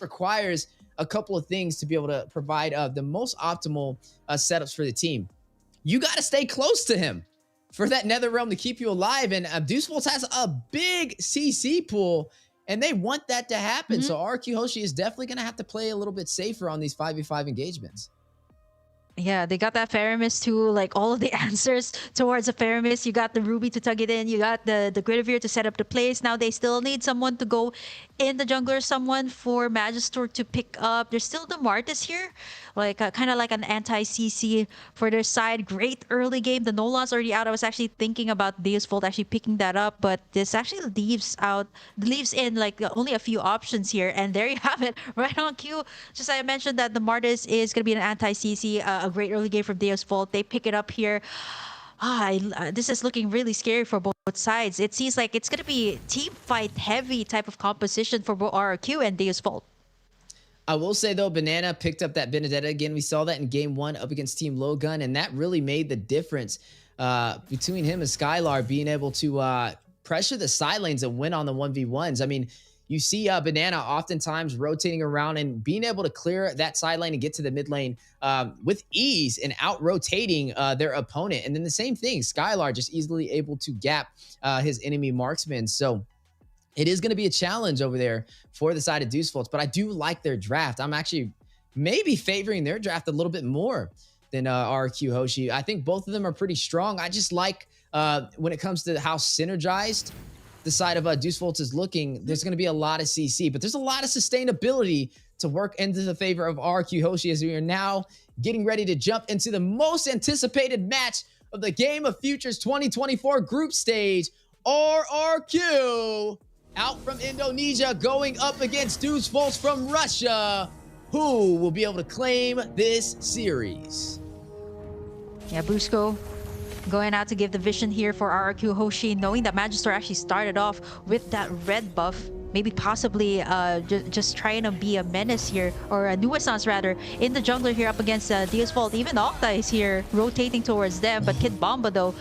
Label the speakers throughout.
Speaker 1: requires a couple of things to be able to provide the most optimal setups for the team. You got to stay close to him for that nether realm to keep you alive. And Deus Vult has a big CC pool, and they want that to happen. So RQ Hoshi is definitely going to have to play a little bit safer on these 5v5 engagements.
Speaker 2: Yeah, they got that Faramis too, like all of the answers towards the Faramis. You got the Ruby to tug it in, you got the Guinevere to set up the place. Now they still need someone to go in the jungler, someone for Magister to pick up. There's still the Martis here, like kind of like an anti-CC for their side. Great early game. The Nola's already out. I was actually thinking about Deus Vult actually picking that up, but this actually leaves in like only a few options here. And there you have it, right on cue. Just I mentioned that the Martis is going to be an anti-CC. A great early game from Deus Vult. They pick it up here. This is looking really scary for both sides. It seems like it's going to be team fight heavy type of composition for both RRQ and Deus Vult.
Speaker 1: I will say, though, Banana picked up that Benedetta again. We saw that in game 1 up against Team Logun, and that really made the difference between him and Skylar being able to pressure the side lanes and win on the 1v1s. I mean, you see Banana oftentimes rotating around and being able to clear that side lane and get to the mid lane with ease and out-rotating their opponent. And then the same thing, Skylar just easily able to gap his enemy marksman. So it is going to be a challenge over there for the side of Deus Vult, but I do like their draft. I'm actually maybe favoring their draft a little bit more than RQ Hoshi. I think both of them are pretty strong. I just like when it comes to how synergized the side of Deus Vult is looking, there's going to be a lot of CC, but there's a lot of sustainability to work into the favor of RQ Hoshi as we are now getting ready to jump into the most anticipated match of the Game of Futures 2024 group stage. RRQ out from Indonesia going up against Deus Vult from Russia. Who will be able to claim this series?
Speaker 2: Yeah, Busco going out to give the vision here for RRQ Hoshi, knowing that Magister actually started off with that red buff. Maybe possibly just trying to be a menace here, or a nuisance rather, in the jungler here up against Deus Vult. Even Octa is here rotating towards them, but Kid Bomba though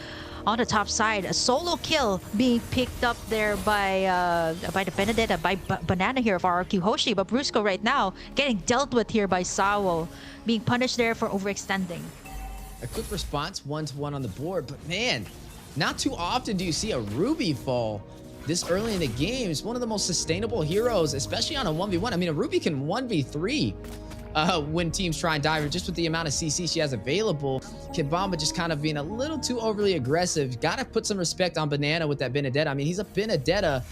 Speaker 2: on the top side, a solo kill being picked up there by the Benedetta, by Banana here of RRQ Hoshi. But Brusco right now getting dealt with here by Sawo, being punished there for overextending.
Speaker 1: A quick response, 1-1 on the board, but man, not too often do you see a Ruby fall this early in the game. It's one of the most sustainable heroes, especially on a 1v1. I mean, a Ruby can 1v3 when teams try and dive her, just with the amount of CC she has available. Kid Bomba just kind of being a little too overly aggressive. Gotta put some respect on Banana with that Benedetta. I mean, he's a Benedetta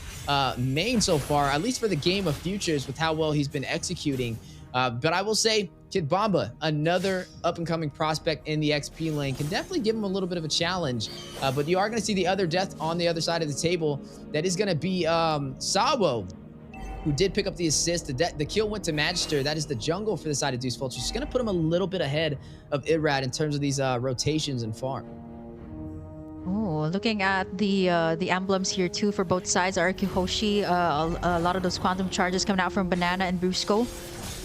Speaker 1: main so far, at least for the Game of Futures, with how well he's been executing. But I will say, Kid Bomba, another up-and-coming prospect in the XP lane, can definitely give him a little bit of a challenge. But you are going to see the other death on the other side of the table. That is going to be Sawo, who did pick up the assist. The kill went to Magister. That is the jungle for the side of Deus Vult. She's going to put him a little bit ahead of Irad in terms of these rotations and farm.
Speaker 2: Oh, looking at the emblems here too for both sides. RQ Hoshi, a lot of those quantum charges coming out from Banana and Brusco,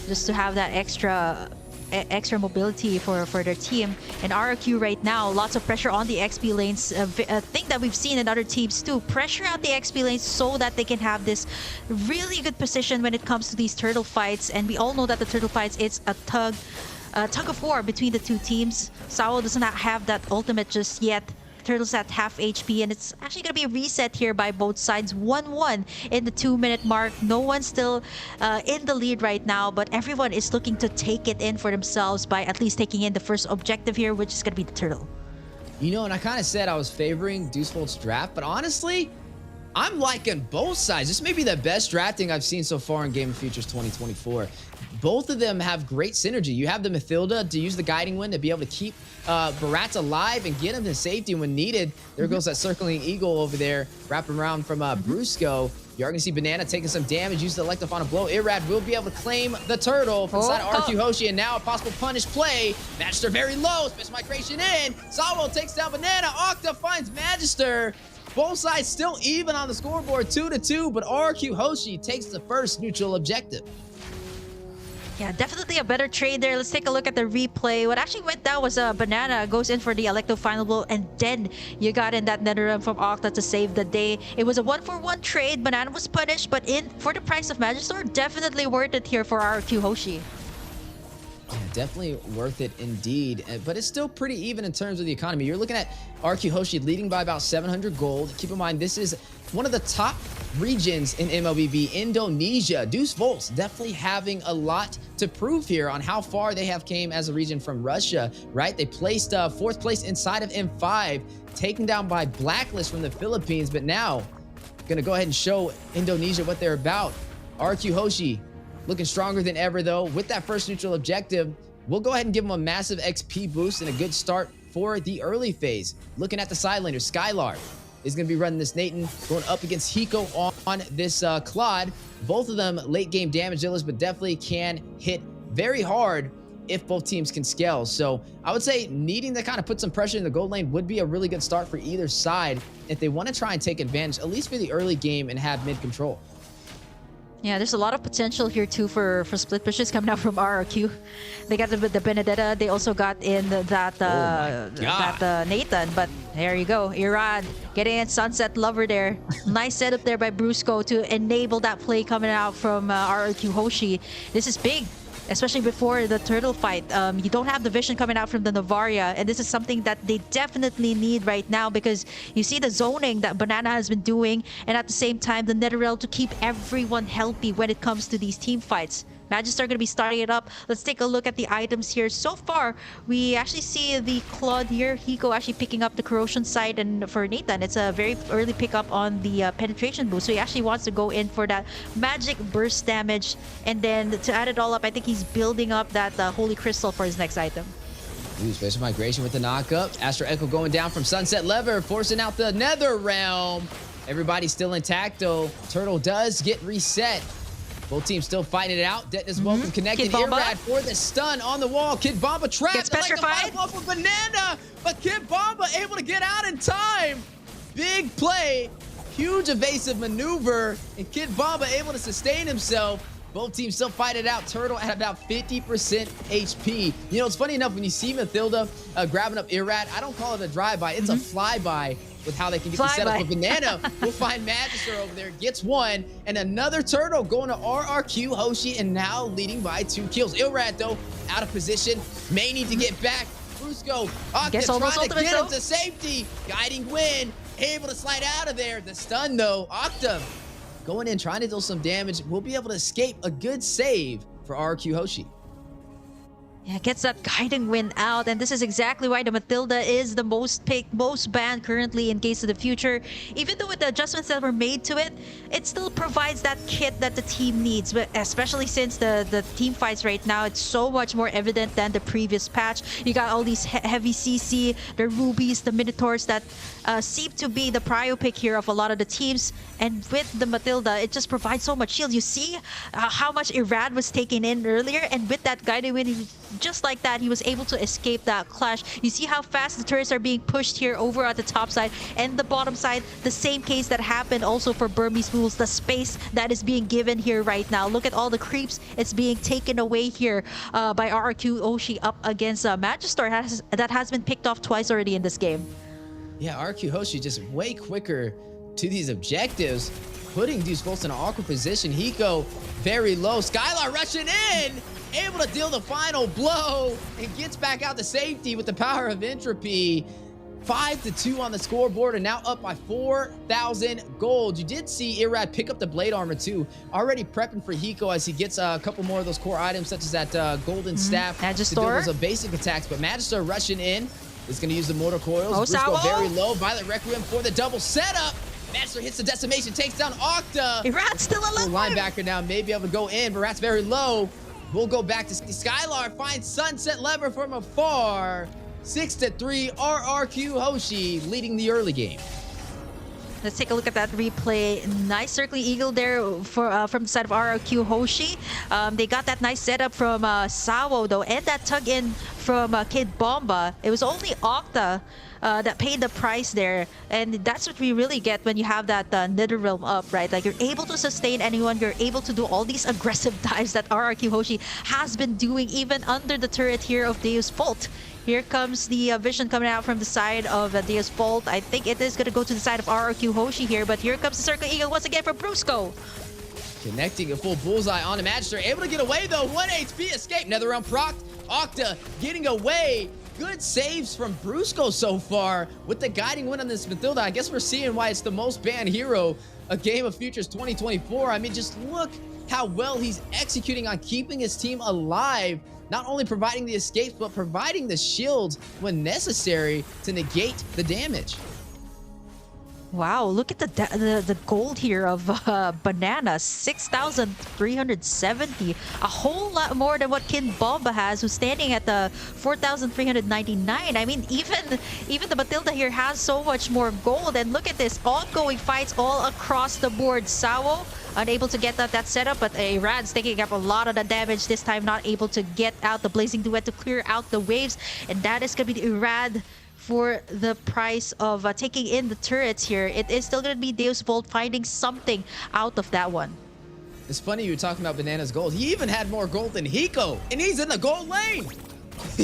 Speaker 2: just to have that extra mobility for their team. And RRQ right now, lots of pressure on the XP lanes. A thing that we've seen in other teams too. Pressure out the XP lanes so that they can have this really good position when it comes to these turtle fights. And we all know that the turtle fights, it's a tug of war between the two teams. Sawo does not have that ultimate just yet. Turtles at half HP, and it's actually going to be a reset here by both sides. 1-1 in the 2-minute mark. No one's still in the lead right now, but everyone is looking to take it in for themselves by at least taking in the first objective here, which is going to be the turtle.
Speaker 1: You know, and I kind of said I was favoring Deus Volt's draft, but honestly, I'm liking both sides. This may be the best drafting I've seen so far in Game of Futures 2024. Both of them have great synergy. You have the Mathilda to use the Guiding Wind to be able to keep Barat alive and get him to safety when needed. There goes that Circling Eagle over there, wrapping around from Brusco. You are going to see Banana taking some damage, use the Electrify blow. Irad will be able to claim the turtle from the side of RQ Hoshi, and now a possible punish play. Magister very low, special migration in. Sawo takes down Banana. Octa finds Magister. Both sides still even on the scoreboard, 2-2, but RQ Hoshi takes the first neutral objective.
Speaker 2: Yeah, definitely a better trade there. Let's take a look at the replay. What actually went down was a Banana goes in for the Electo final blow, and then you got in that Nether Realm from Octa to save the day. It was a 1-for-1 trade. Banana was punished, but in for the price of Magister, definitely worth it here for RQ Hoshi.
Speaker 1: Yeah, definitely worth it indeed. But it's still pretty even in terms of the economy. You're looking at RQ Hoshi leading by about 700 gold. Keep in mind, this is one of the top regions in MLBB, Indonesia. Deus Vult definitely having a lot to prove here on how far they have came as a region from Russia, right? They placed 4th place inside of M5, taken down by Blacklist from the Philippines, but now gonna go ahead and show Indonesia what they're about. RQ Hoshi looking stronger than ever, though. With that first neutral objective, we'll go ahead and give them a massive XP boost and a good start for the early phase. Looking at the side laner, Skylar is going to be running this Nathan, going up against Hiko on this Claude. Both of them late game damage dealers, but definitely can hit very hard if both teams can scale. So I would say needing to kind of put some pressure in the gold lane would be a really good start for either side if they want to try and take advantage, at least for the early game, and have mid control.
Speaker 2: Yeah, there's a lot of potential here too for split pushes coming out from RRQ. They got the Benedetta. They also got in that Nathan. But there you go, Irad getting in Sunset Lover there. Nice setup there by Brusco to enable that play coming out from RRQ Hoshi. This is big, especially before the turtle fight. You don't have the vision coming out from the Novaria, and this is something that they definitely need right now, because you see the zoning that Banana has been doing, and at the same time the Netherrealm to keep everyone healthy when it comes to these team fights. Magister are going to be starting it up. Let's take a look at the items here. So far, we actually see the Claude here. Hiko actually picking up the corrosion side, and for Nathan, it's a very early pickup on the penetration boost. So he actually wants to go in for that magic burst damage, and then to add it all up, I think he's building up that Holy Crystal for his next item.
Speaker 1: Ooh, Special Migration with the knock-up. Astro Echo going down from Sunset Lever, forcing out the Nether Realm. Everybody's still intact, though. Turtle does get reset. Both teams still fighting it out. Detna's welcome connected. Irad for the stun on the wall. Kid Bomba trapped.
Speaker 2: Gets petrified.
Speaker 1: Like for Banana, but Kid Bomba able to get out in time. Big play. Huge evasive maneuver, and Kid Bomba able to sustain himself. Both teams still fight it out. Turtle at about 50% HP. You know, it's funny enough, when you see Mathilda grabbing up Irad, I don't call it a drive-by. It's a flyby with how they can get the setup. With Banana, we'll find Magister over there, gets one, and another Turtle going to RRQ Hoshi, and now leading by 2 kills. Irad, though, out of position. May need to get back. Brusco, Octa trying to get him to safety. Guiding Win, able to slide out of there. The stun, though, Octa going in, trying to deal some damage. We'll be able to escape. A good save for RQ Hoshi.
Speaker 2: Yeah, gets that guiding wind out, and this is exactly why the Mathilda is the most picked, most banned currently in Case of the Future. Even though with the adjustments that were made to it, it still provides that kit that the team needs, but especially since the team fights right now, it's so much more evident than the previous patch. You got all these heavy CC, the Rubies, the Minotaurs that seem to be the prio pick here of a lot of the teams, and with the Mathilda, it just provides so much shield. You see how much Irad was taken in earlier, and with that guiding wind, just like that, he was able to escape that clash. You see how fast the turrets are being pushed here over at the top side and the bottom side. The same case that happened also for Burmese Fools. The space that is being given here right now. Look at all the creeps. It's being taken away here by RQ Hoshi up against Magister that has been picked off twice already in this game.
Speaker 1: Yeah, RQ Hoshi just way quicker to these objectives, putting Deus Vult in an awkward position. Hiko very low. Skylar rushing in, able to deal the final blow, and gets back out to safety with the power of entropy. 5-2 on the scoreboard, and now up by 4,000 gold. You did see Irad pick up the blade armor too, already prepping for Hiko as he gets a couple more of those core items, such as that golden staff
Speaker 2: Magister
Speaker 1: to deal with basic attacks. But Magister rushing in is going to use the mortar coils. Brusco very low. Violet Requiem for the double setup. Magister hits the decimation, takes down Octa.
Speaker 2: Irat's still alive.
Speaker 1: Linebacker now may be able to go in, but Rat's very low. We'll go back to Skylar, finds Sunset Lever from afar. 6-3, RRQ Hoshi leading the early game.
Speaker 2: Let's take a look at that replay. Nice circling eagle there from the side of RRQ Hoshi. They got that nice setup from Sawo though, and that tug in from Kid Bomba. It was only Octa that paid the price there, and that's what we really get when you have that Nether Realm up, right? Like, you're able to sustain anyone, you're able to do all these aggressive dives that RRQ Hoshi has been doing even under the turret here of Deus Vult. Here comes the vision coming out from the side of Deus Vult. I think it is going to go to the side of RRQ Hoshi here, but here comes the Circle Eagle once again for Brusco.
Speaker 1: Connecting a full bullseye on the Magister. Able to get away though. 1 HP escape. Netherrealm proc. Octa getting away. Good saves from Brusco so far with the guiding win on this Mathilda. I guess we're seeing why it's the most banned hero of Game of Futures 2024. I mean, just look how well he's executing on keeping his team alive. Not only providing the escapes, but providing the shields when necessary to negate the damage.
Speaker 2: Wow, look at the gold here of Banana, 6,370. A whole lot more than what Kin Bomba has, who's standing at the 4,399. I mean, even the Matilda here has so much more gold. And look at this, ongoing fights all across the board. Sawo unable to get up that setup, but Irad's taking up a lot of the damage this time, not able to get out the Blazing Duet to clear out the waves. And that is going to be the Irad for the price of taking in the turrets here. It is still going to be Deus Vult finding something out of that one.
Speaker 1: It's funny you were talking about Banana's gold. He even had more gold than Hiko, and he's in the gold lane.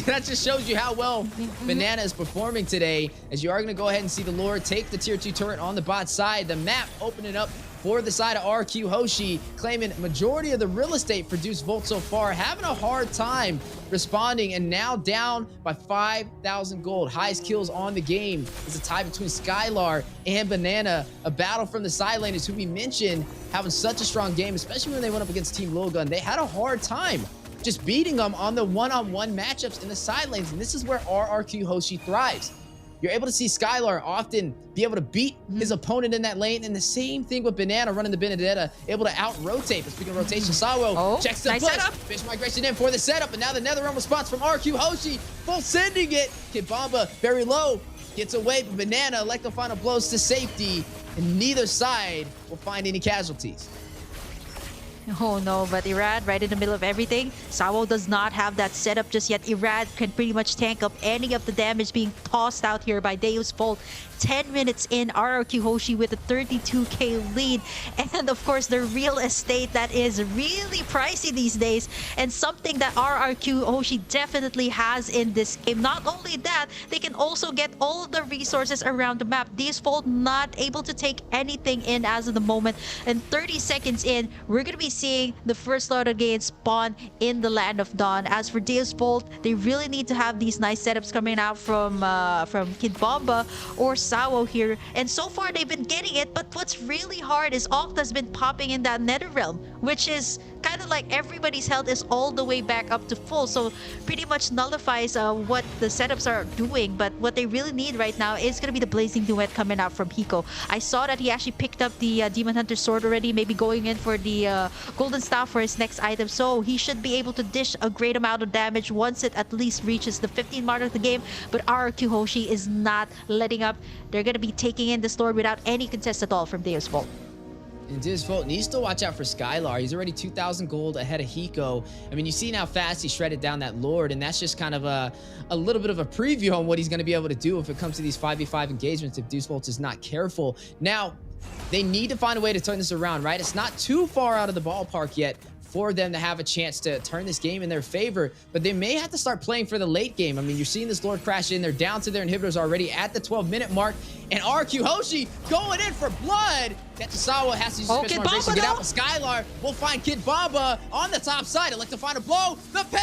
Speaker 1: That just shows you how well Banana is performing today, as you are going to go ahead and see the Lord take the tier 2 turret on the bot side. The map opening up for the side of RQ Hoshi, claiming majority of the real estate for Deus Vult so far, having a hard time responding, and now down by 5,000 gold. Highest kills on the game is a tie between Skylar and Banana. A battle from the side lane is who we mentioned having such a strong game, especially when they went up against Team Logan. They had a hard time just beating them on the one-on-one matchups in the side lanes, and this is where RRQ Hoshi thrives. You're able to see Skylar often be able to beat his opponent in that lane, and the same thing with Banana running the Benedetta, able to out-rotate. But speaking of rotation, Sawo checks the push. Fish migration in for the setup, and now the Netherrealm response from RQ Hoshi, full sending it. Kid Bomba very low, gets away, but Banana elect the final blows to safety, and neither side will find any casualties.
Speaker 2: Oh no, but Irad right in the middle of everything. Sawo does not have that setup just yet. Irad can pretty much tank up any of the damage being tossed out here by Deus Vult. 10 minutes in, RRQ Hoshi with a 32k lead. And of course, the real estate that is really pricey these days, and something that RRQ Hoshi definitely has in this game. Not only that, they can also get all the resources around the map. Deus Vult not able to take anything in as of the moment. And 30 seconds in, we're going to be seeing the first Lord of Gain spawn in the Land of Dawn. As for Deus Vult, they really need to have these nice setups coming out from Kid Bomba or Sawo here, and so far they've been getting it. But what's really hard is Octa's been popping in that Netherrealm, which is kind of like everybody's health is all the way back up to full, so pretty much nullifies what the setups are doing. But what they really need right now is going to be the Blazing Duet coming out from Hiko. I saw that he actually picked up the Demon Hunter sword already, maybe going in for the Golden Staff for his next item, so he should be able to dish a great amount of damage once it at least reaches the 15 mark of the game. But RRQ Hoshi is not letting up. They're going to be taking in this Lord without any contest at all from Deus Vult.
Speaker 1: And Deus Vult needs to watch out for Skylar. He's already 2,000 gold ahead of Hiko. I mean, you see how fast he shredded down that Lord, and that's just kind of a little bit of a preview on what he's going to be able to do if it comes to these 5v5 engagements if Deus Vult is not careful. Now, they need to find a way to turn this around, right? It's not too far out of the ballpark yet for them to have a chance to turn this game in their favor, but they may have to start playing for the late game. I mean, you're seeing this Lord crash in. They're down to their inhibitors already at the 12-minute mark, and RQ Hoshi going in for blood. Tetsusawa has to use his special to get out, but Skylar will find Kid Bomba on the top side. I'd like to find a blow.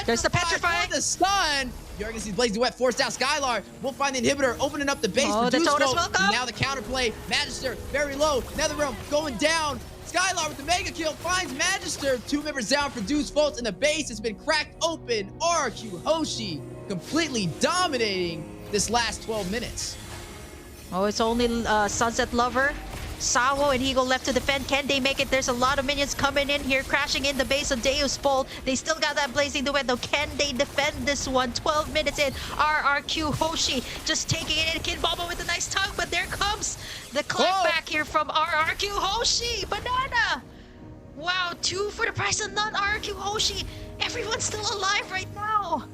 Speaker 2: There's the petrify.
Speaker 1: The stun. You're going to see Blazing Duet forced out. Skylar will find the inhibitor, opening up the base for Deus Vult. Now the counterplay. Magister very low. Netherrealm going down. Skylar with the mega kill finds Magister. 2 members down for Deus Vult, and the base has been cracked open. RQ Hoshi completely dominating this last 12 minutes.
Speaker 2: Oh, it's only Sunset Lover, Sawo, and Hiko left to defend. Can they make it? There's a lot of minions coming in here, crashing in the base of Deus Vult. They still got that Blazing Duet, though. Can they defend this one? 12 minutes in. RRQ Hoshi just taking it in. Kid Bomba with a nice tug, but there comes the clapback here from RRQ Hoshi. Banana! Wow, 2 for the price of none. RRQ Hoshi. Everyone's still alive right now.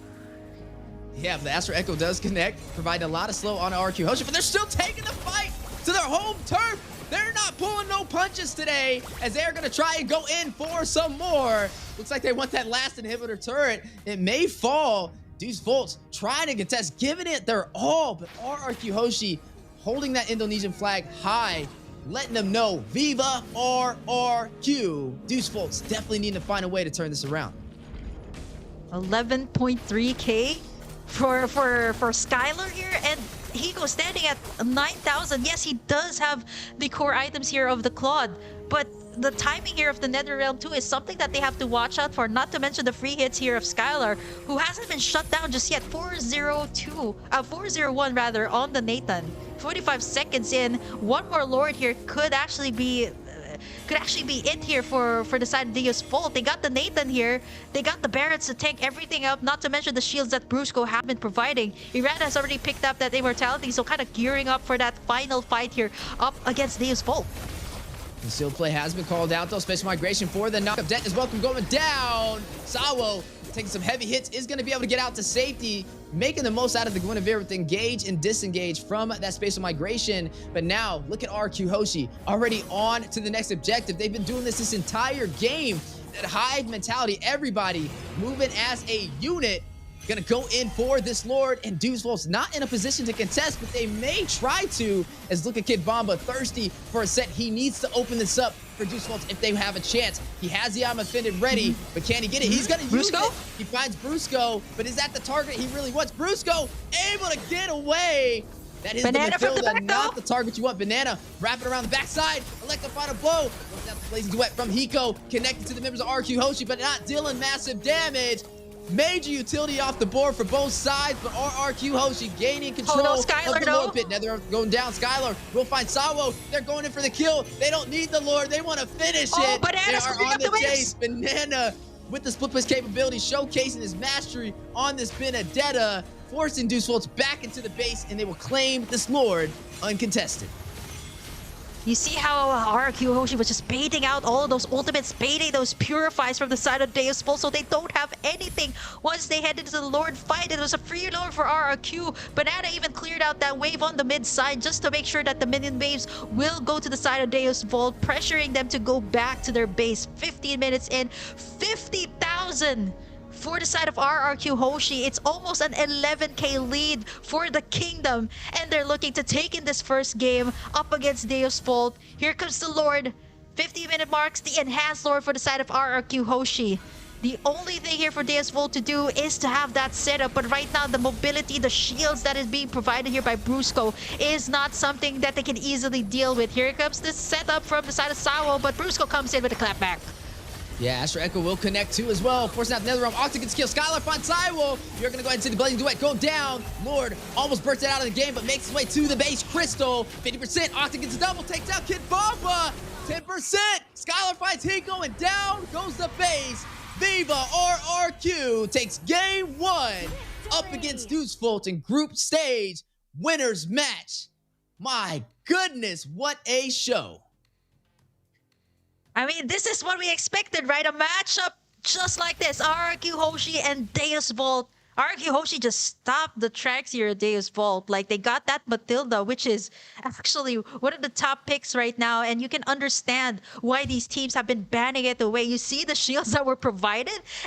Speaker 1: Yeah, but the Astro Echo does connect, providing a lot of slow on RQ Hoshi, but they're still taking the fight to their home turf. They're not pulling no punches today, as they're going to try and go in for some more. Looks like they want that last inhibitor turret. It may fall. Deus Vult trying to contest, giving it their all, but RRQ Hoshi holding that Indonesian flag high, letting them know, Viva RRQ. Deus Volt's definitely need to find a way to turn this around.
Speaker 2: 11.3k for Skylar here, and Hiko standing at 9,000. Yes, he does have the core items here of the Claude, but the timing here of the NetherRealm 2 is something that they have to watch out for, not to mention the free hits here of Skylar, who hasn't been shut down just yet. 401 rather on the Nathan. 45 seconds in, one more Lord here could actually be it here for the side of Deus Vult. They got the Nathan here. They got the Barretts to tank everything up, not to mention the shields that Brusco have been providing. Iran has already picked up that immortality, so kind of gearing up for that final fight here up against Deus Vult.
Speaker 1: Concealed play has been called out though. Space migration for the knockup. Debt is welcome going down. Sawo taking some heavy hits, is going to be able to get out to safety, making the most out of the Guinevere with engage and disengage from that spatial migration. But now look at RQ Hoshi already on to the next objective. They've been doing this entire game. That hive mentality, everybody moving as a unit. Gonna go in for this Lord, and Deus Volt's not in a position to contest, but they may try to, as look at Kid Bomba thirsty for a set. He needs to open this up for Deus Volt if they have a chance. He has the Arm Offended ready, but can he get it? He's gonna use it. He finds Brusco, but is that the target he really wants? Brusco able to get away. That is
Speaker 2: Banana
Speaker 1: the
Speaker 2: from the
Speaker 1: Matilda,
Speaker 2: back,
Speaker 1: not
Speaker 2: though.
Speaker 1: the target you want. Banana wrapping around the backside. Electrify a blow. That's the blazing duet from Hiko, connected to the members of RQ Hoshi, but not dealing massive damage. Major utility off the board for both sides, but RRQ Hoshi gaining control
Speaker 2: no, Skylar,
Speaker 1: of the
Speaker 2: no.
Speaker 1: Lord pit. Nether going down. Skylar will find Sawo. They're going in for the kill. They don't need the Lord. They want to finish it.
Speaker 2: Banana's
Speaker 1: They are
Speaker 2: clearing
Speaker 1: on
Speaker 2: up
Speaker 1: the
Speaker 2: the
Speaker 1: chase. Banana with the split push capability, showcasing his mastery on this Benedetta, forcing Deus Volts back into the base, and they will claim this Lord uncontested.
Speaker 2: You see how RQ Hoshi was just baiting out all of those ultimates, baiting those purifies from the side of Deus Vult, so they don't have anything once they head into the Lord fight. It was a free Lord for RRQ. Banana even cleared out that wave on the mid side just to make sure that the minion waves will go to the side of Deus Vult, pressuring them to go back to their base. 15 minutes in, 50,000 for the side of RRQ Hoshi. It's almost an 11k lead for the Kingdom, and they're looking to take in this first game up against Deus Vult. Here comes the Lord. 50-minute marks, the enhanced Lord for the side of RRQ Hoshi. The only thing here for Deus Vult to do is to have that setup, but right now the mobility, the shields that is being provided here by Brusco is not something that they can easily deal with. Here comes this setup from the side of Sawo, but Brusco comes in with a clapback.
Speaker 1: Yeah, Astro Echo will connect too as well. Forcing out the NetherRealm. Octa gets killed. Skylar finds Cywell. You're going to go ahead and see the Blazing Duet go down. Lord almost bursts it out of the game, but makes his way to the base. Crystal, 50%. Octa gets a double. Takes out Kid Bomba. 10%. Skylar finds Hiko, and down goes the base. Viva RRQ takes game one up against Deus Vult in group stage winners match. My goodness, what a show.
Speaker 2: I mean, this is what we expected, right? A matchup just like this. RRQ Hoshi and Deus Vult. RRQ Hoshi just stopped the tracks here at Deus Vult. Like, they got that Matilda, which is actually one of the top picks right now. And you can understand why these teams have been banning it away. You see the shields that were provided,